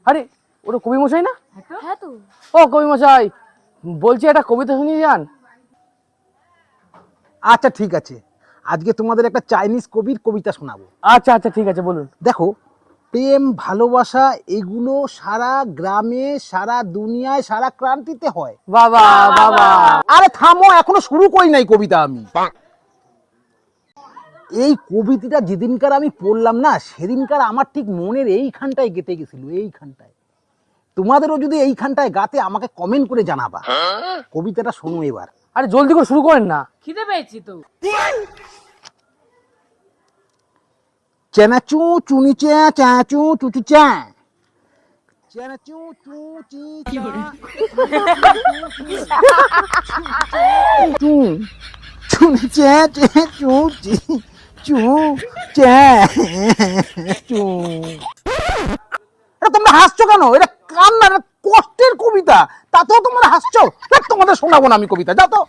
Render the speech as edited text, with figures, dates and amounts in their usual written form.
আরে ওটা কবি মশাই না? হ্যাঁ তো। ও কবি মশাই, বলছি একটা কবিতা শুনিয়ে যান। আচ্ছা ঠিক আছে, আজকে তোমাদের একটা চাইনিজ কবির কবিতা শোনাবো। আচ্ছা আচ্ছা ঠিক আছে, বলুন। দেখো, প্রেম ভালোবাসা এগুলো সারা গ্রামে, সারা দুনিয়ায়, সারা ক্রান্তিতে হয়। বাবা বাবা। আরে থামো, এখনো শুরু করি নাই কবিতা আমি। এই কবিতাটা যেদিনকার আমি পড়লাম না, সেদিনকার আমার ঠিক মনের এইখানটায় গেঁথে গেছিল, এইখানটায়। তোমাদেরও যদি এইখানটায় গাতে আমাকে কমেন্ট করে জানাবা। কবিতাটা শোনো এবার। আরে জলদি করে শুরু করেন না। খিদে পেয়েছি তো। চেনাচু চুনি চ্যা চাচু চুচু চ্যা, চেনাচু চু চি চু চুনি চ্যা চে চু চি চু চ্যা চু। এটা তোমরা হাসছো কেন? এটা কান্না, এটা কষ্টের কবিতা, তাতেও তোমরা হাসছো। তোমাদের শোনাবো না আমি কবিতা, যাও তো।